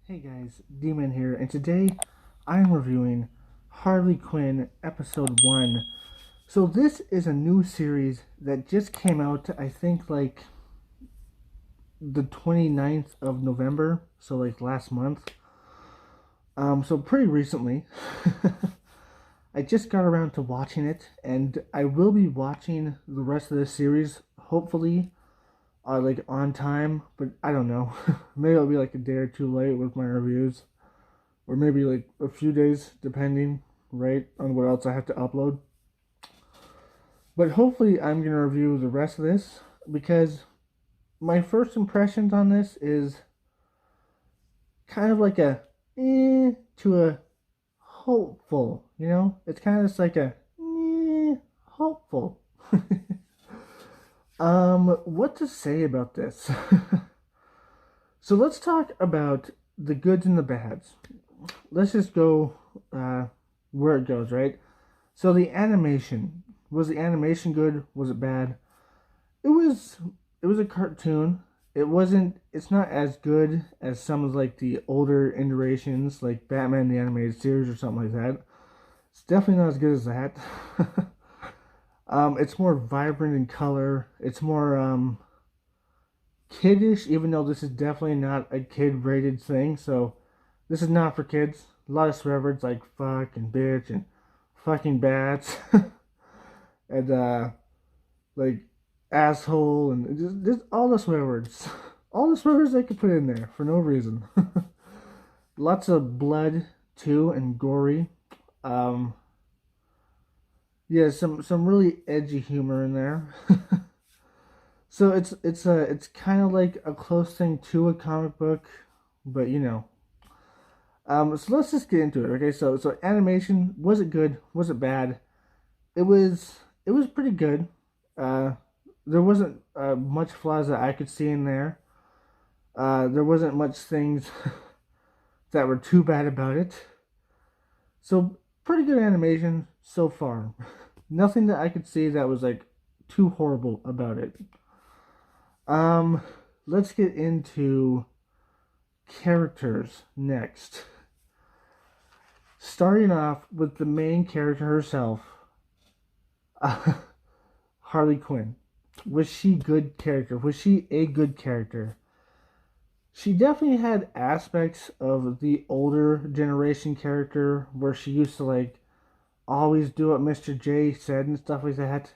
Hey guys, D-Man here, and today I'm reviewing Harley Quinn Episode 1. So this is a new series that just came out, I think, like the 29th of November, so like last month. So pretty recently. I just got around to watching it, and I will be watching the rest of the series, hopefully, like on time, but I don't know. Maybe it'll be like a day or two late with my reviews. Or maybe like a few days, depending, right, on what else I have to upload. But hopefully, I'm going to review the rest of this because my first impressions on this is kind of like a to a hopeful, you know? It's kind of just like a hopeful. What to say about this? So let's talk about the goods and the bads. Let's just go where it goes, right? So the animation, was the animation good? Was it bad? It was it was a cartoon. It's not as good as some of like the older iterations like Batman the Animated Series or something like that. It's definitely not as good as that. It's more vibrant in color. It's more kiddish, even though this is definitely not a kid rated thing. So this is not for kids. A lot of swear words like fuck and bitch and fucking bats and like asshole and just all the swear words. All the swear words they could put in there for no reason. Lots of blood too and gory. Um yeah, some really edgy humor in there. So it's kind of like a close thing to a comic book, but you know. So let's just get into it. Okay, so animation, was it good? Was it bad? It was pretty good. Uh, there wasn't much flaws that I could see in there. There wasn't much things that were too bad about it. So pretty good animation so far. Nothing that I could see that was like too horrible about it. Um, let's get into characters next. Starting off with the main character herself, uh, Harley Quinn. Was she good character? Was she a good character? She definitely had aspects of the older generation character where she used to like always do what Mr. J said and stuff like that.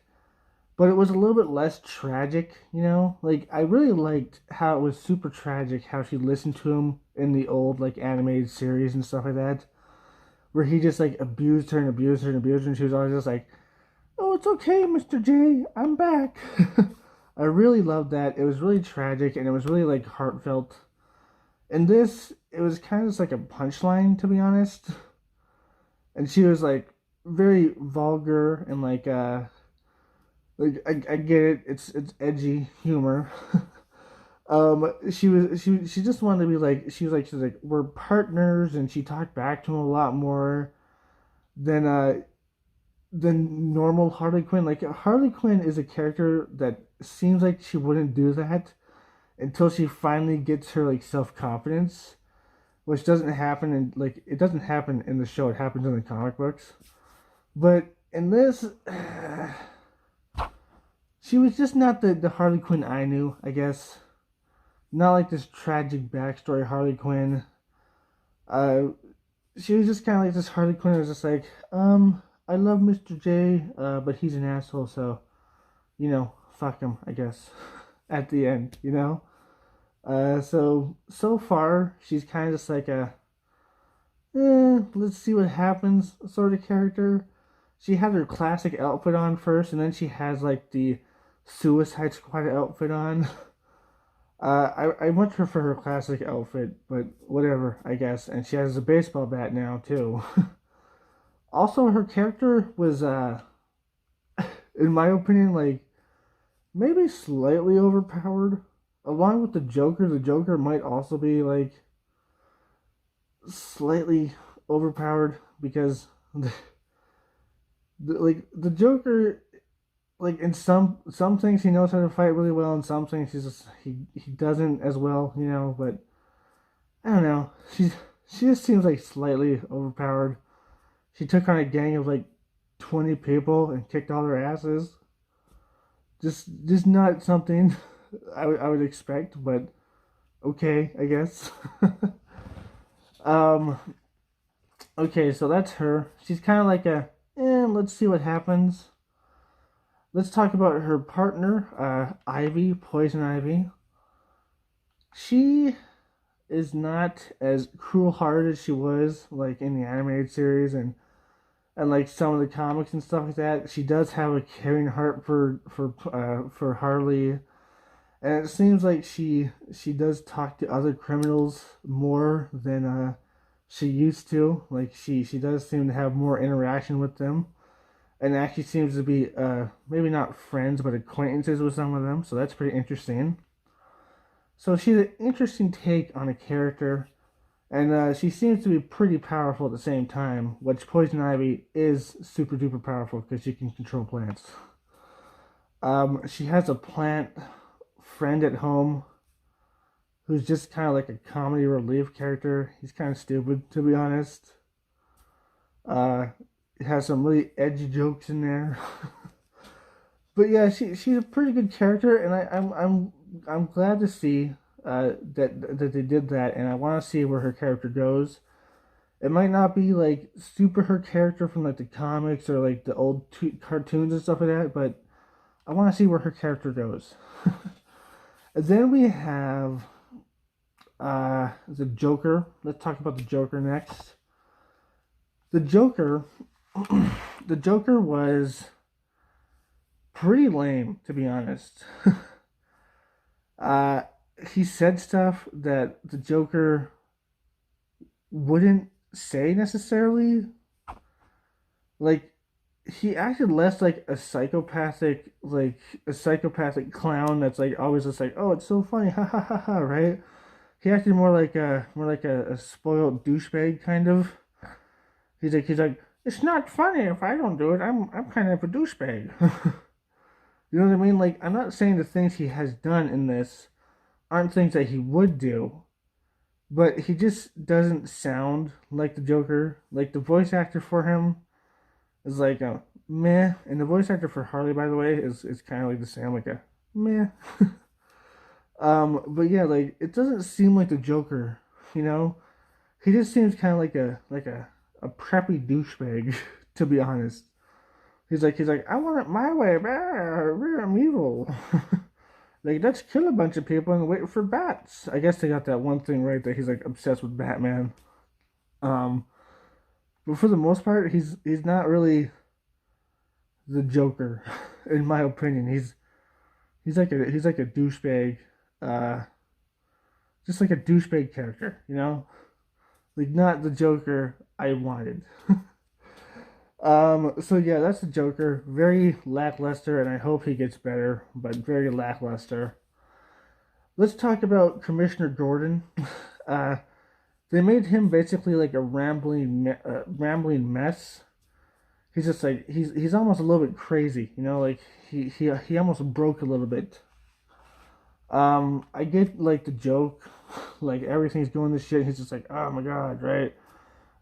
But it was a little bit less tragic, you know? Like I really liked how it was super tragic how she listened to him in the old like animated series and stuff like that. Where he just like abused her and abused her and abused her and she was always just like, "Oh, it's okay, Mr. J, I'm back." I really loved that. It was really tragic and it was really like heartfelt. And this, it was kind of just like a punchline, to be honest. And she was like very vulgar and like I get it. It's edgy humor. She just wanted to be like she's like we're partners, and she talked back to him a lot more than normal Harley Quinn. Like Harley Quinn is a character that seems like she wouldn't do that until she finally gets her like self confidence, which doesn't happen in like it doesn't happen in the show. It happens in the comic books, but in this, she was just not the Harley Quinn I knew. I guess not like this tragic backstory Harley Quinn. Uh, she was just kind of like this Harley Quinn. Who was just like, I love Mr. J, but he's an asshole, so fuck him, I guess. At the end, you know. So far she's kind of just like a, let's see what happens sort of character. She had her classic outfit on first, and then she has like the Suicide Squad outfit on. I much prefer her classic outfit, but whatever, I guess. And she has a baseball bat now too. Also, her character was, in my opinion, like maybe slightly overpowered. Along with the Joker might also be like slightly overpowered because like the Joker, like in some things he knows how to fight really well, and some things he doesn't as well, you know. But I don't know. she's she just seems like slightly overpowered. She took on a gang of like 20 people and kicked all their asses. Just not something I would expect, but okay, I guess. um, okay, so that's her. She's kind of like a, let's see what happens. Let's talk about her partner, Ivy, Poison Ivy. She is not as cruel-hearted as she was like in the animated series and like some of the comics and stuff like that. She does have a caring heart for Harley, and it seems like she does talk to other criminals more than she used to. Like she does seem to have more interaction with them, and actually seems to be maybe not friends but acquaintances with some of them. So that's pretty interesting. So she's an interesting take on a character, and she seems to be pretty powerful at the same time, which Poison Ivy is super duper powerful because she can control plants. She has a plant friend at home who's just kind of like a comedy relief character. He's kind of stupid, to be honest. It has some really edgy jokes in there. But yeah, she's a pretty good character, and I'm glad to see that they did that, and I want to see where her character goes. It might not be like super her character from like the comics or like the old cartoons and stuff like that, but I want to see where her character goes. And then we have the Joker. Let's talk about the Joker next. The Joker, the Joker was pretty lame, to be honest. He said stuff that the Joker wouldn't say necessarily. Like, he acted less like a psychopathic clown that's like always just like, oh, it's so funny, ha ha ha ha, right? He acted more like a spoiled douchebag kind of. He's like, it's not funny if I don't do it. I'm kind of a douchebag. You know what I mean? Like, I'm not saying the things he has done in this aren't things that he would do, but he just doesn't sound like the Joker. Like, the voice actor for him is like a meh, and the voice actor for Harley, by the way, is kind of like the same, like a meh. But yeah, like, it doesn't seem like the Joker, you know. He just seems kind of like a preppy douchebag, to be honest. He's like, I want it my way, I'm evil. Like, let's kill a bunch of people and wait for bats. I guess they got that one thing right that he's like obsessed with Batman. Um, but for the most part, he's not really the Joker, in my opinion. He's like a douchebag, uh, just like a douchebag character, you know, like not the Joker I wanted. So yeah, that's the Joker. Very lackluster, and I hope he gets better, but very lackluster. Let's talk about Commissioner Gordon. Uh, they made him basically like a rambling mess. He's just like he's almost a little bit crazy, you know, like he almost broke a little bit. I get like the joke, like everything's going to shit. He's just like, oh my god, right?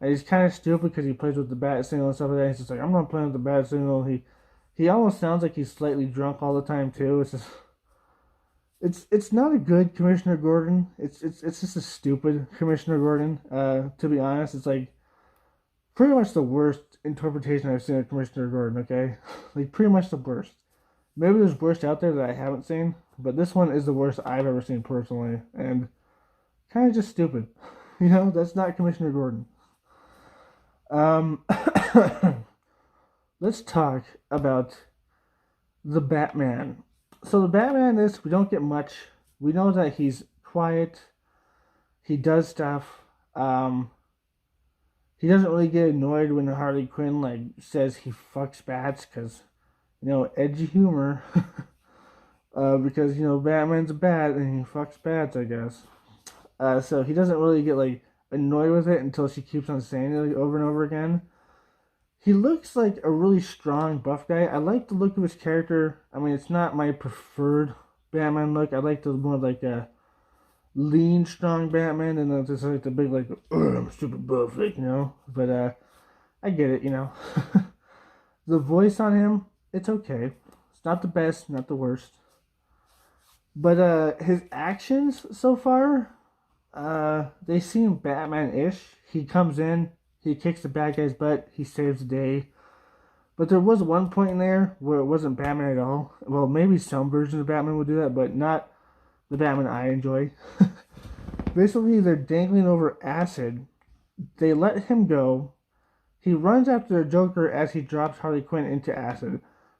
And he's kind of stupid because he plays with the bat signal and stuff like that. He's just like, I'm not playing with the bat signal. He almost sounds like he's slightly drunk all the time too. It's just, it's not a good Commissioner Gordon. It's just a stupid Commissioner Gordon. To be honest, it's like pretty much the worst interpretation I've seen of Commissioner Gordon. Okay, like pretty much the worst. Maybe there's worse out there that I haven't seen, but this one is the worst I've ever seen personally, and kind of just stupid. You know, that's not Commissioner Gordon. Um, let's talk about the Batman. So the Batman is, we don't get much. We know that he's quiet. He does stuff. He doesn't really get annoyed when Harley Quinn like says he fucks bats because, you know, edgy humor. Because, you know, Batman's a bat and he fucks bats, I guess. So he doesn't really get like annoyed with it until she keeps on saying it like, over and over again. He looks like a really strong, buff guy. I like the look of his character. I mean, it's not my preferred Batman look. I like the more like lean, strong Batman, and then just like the big like I'm super buff, like, But I get it, The voice on him, it's okay. It's not the best, not the worst. But his actions so far, they seem Batman-ish. He comes in, he kicks the bad guy's butt, he saves the day. But there was one point in there where it wasn't Batman at all. Well, maybe some versions of Batman would do that, but not the Batman I enjoy. Basically, they're dangling over acid. They let him go. He runs after the Joker as he drops Harley Quinn into acid.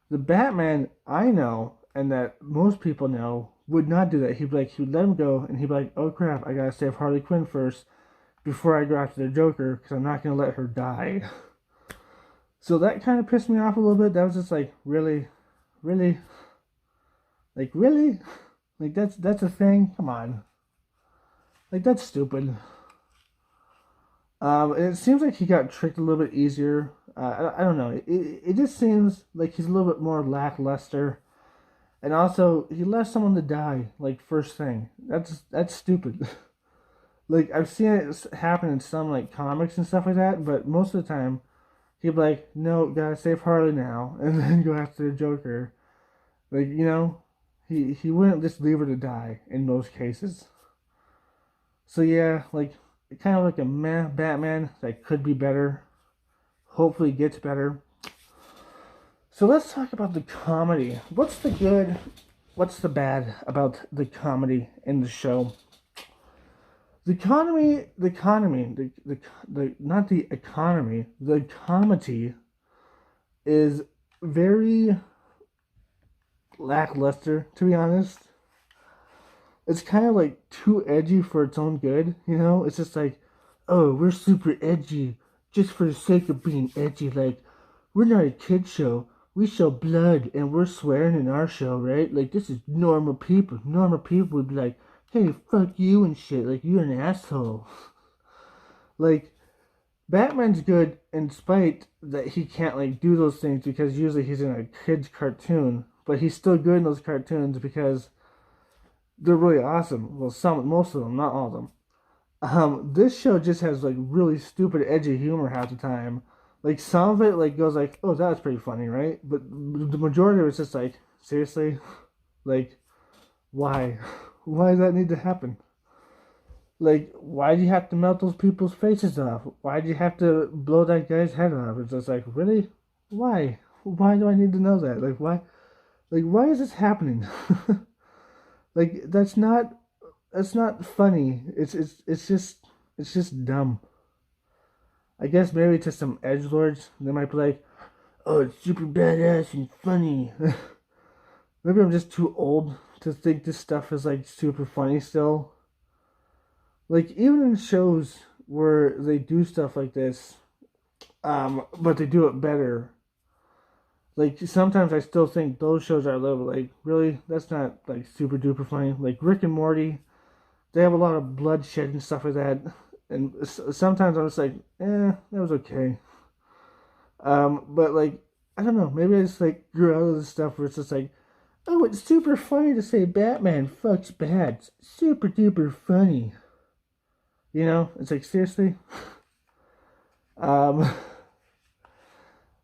The Batman I know, and that most people know, would not do that. He'd let him go, and he'd be like, oh crap, I gotta save Harley Quinn first before I go after the Joker, because I'm not gonna let her die. So that kind of pissed me off a little bit. That was just like, really? Really? Like, really? Like, that's a thing? Come on. Like, that's stupid. It seems like he got tricked a little bit easier. I don't know. It just seems like he's a little bit more lackluster. And also, he left someone to die, like, first thing. That's stupid. Like, I've seen it happen in some, like, comics and stuff like that, but most of the time, he'd be like, no, gotta save Harley now, and then go after the Joker. Like, he wouldn't just leave her to die in most cases. So yeah, like, kind of like a meh Batman that could be better. Hopefully gets better. So let's talk about the comedy. What's the good? What's the bad about the comedy in the show? The comedy, not the economy, the comedy is very lackluster, to be honest. It's kind of like too edgy for its own good, It's just like, oh, we're super edgy just for the sake of being edgy. Like, we're not a kid show. We show blood and we're swearing in our show, right? Like, this is normal people. Normal people would be like, hey, fuck you and shit. Like, you're an asshole. Like, Batman's good in spite that he can't, like, do those things because usually he's in a kid's cartoon. But he's still good in those cartoons because they're really awesome. Well, most of them, not all of them. This show just has like really stupid, edgy humor half the time. Like some of it, like goes like, "Oh, that was pretty funny, right?" But the majority of it's just like, seriously, like, why? Why does that need to happen? Like, why do you have to melt those people's faces off? Why do you have to blow that guy's head off? It's just like, really? Why? Why do I need to know that? Like, why? Like, why is this happening? Like, that's not funny. It's just dumb. I guess maybe to some edgelords they might be like, oh, it's super badass and funny. Maybe I'm just too old to think this stuff is like super funny still. Like, even in shows where they do stuff like this, but they do it better. Like, sometimes I still think those shows are a little like, really? That's not, like, super duper funny. Like, Rick and Morty, they have a lot of bloodshed and stuff like that. And sometimes I'm just like, that was okay. But, like, I don't know. Maybe I just, like, grew out of this stuff where it's just like, oh, it's super funny to say Batman fucks bats. Super duper funny. It's like, seriously?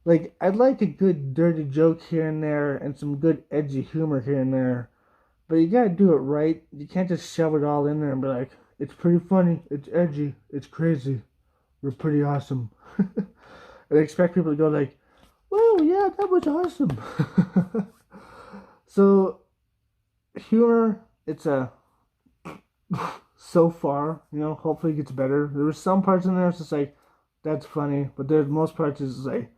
Like, I'd like a good dirty joke here and there and some good edgy humor here and there. But you gotta do it right. You can't just shove it all in there and be like, it's pretty funny, it's edgy, it's crazy, we're pretty awesome. And expect people to go like, well, yeah, that was awesome. So, humor, it's so far, hopefully it gets better. There were some parts in there it's just like, that's funny. But there's most parts it's just like,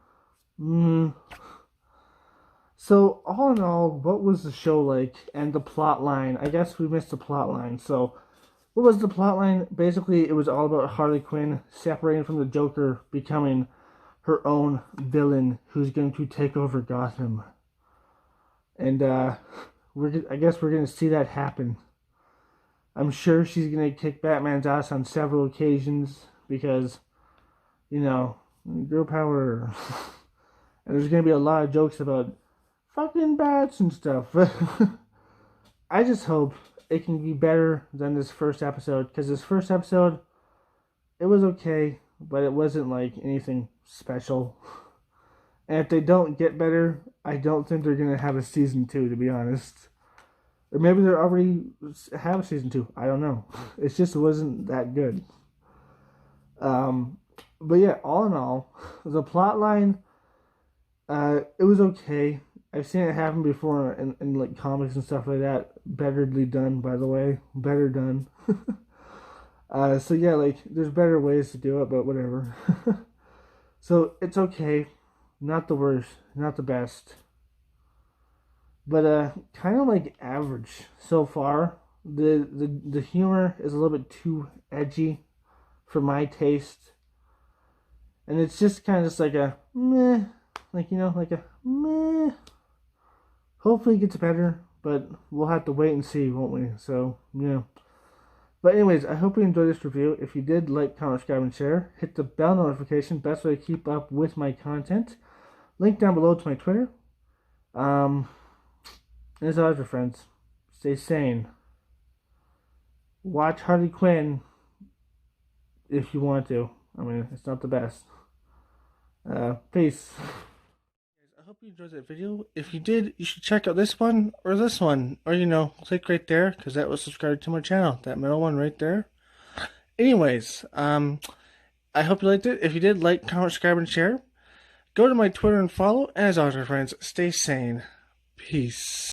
So, all in all, what was the show like? And the plot line? I guess we missed the plot line. So, what was the plot line? Basically, it was all about Harley Quinn separating from the Joker, becoming her own villain who's going to take over Gotham. And, I guess we're going to see that happen. I'm sure she's going to kick Batman's ass on several occasions because, girl power. And there's going to be a lot of jokes about fucking bats and stuff. I just hope it can be better than this first episode, because this first episode, it was okay, but it wasn't like anything special. And if they don't get better, I don't think they're gonna have a season 2, to be honest. Or maybe they already have a season 2. I don't know. It just wasn't that good. But yeah, all in all, the plot line, it was okay. I've seen it happen before in like comics and stuff like that. Betterly done, by the way. Better done. So yeah, like there's better ways to do it, but whatever. So it's okay. Not the worst, not the best. But kind of like average so far. The humor is a little bit too edgy for my taste. And it's just kind of just like a meh, like, you know, like a meh. Hopefully it gets better, but we'll have to wait and see, won't we? So, yeah. But anyways, I hope you enjoyed this review. If you did, like, comment, subscribe, and share. Hit the bell notification. Best way to keep up with my content. Link down below to my Twitter. As always, my friends, stay sane. Watch Harley Quinn if you want to. I mean, it's not the best. Peace. I hope you enjoyed that video. If you did, you should check out this one or this one. Or, you know, click right there, because that will subscribe to my channel. That middle one right there. Anyways, I hope you liked it. If you did, like, comment, subscribe, and share. Go to my Twitter and follow. As always, my friends, stay sane. Peace.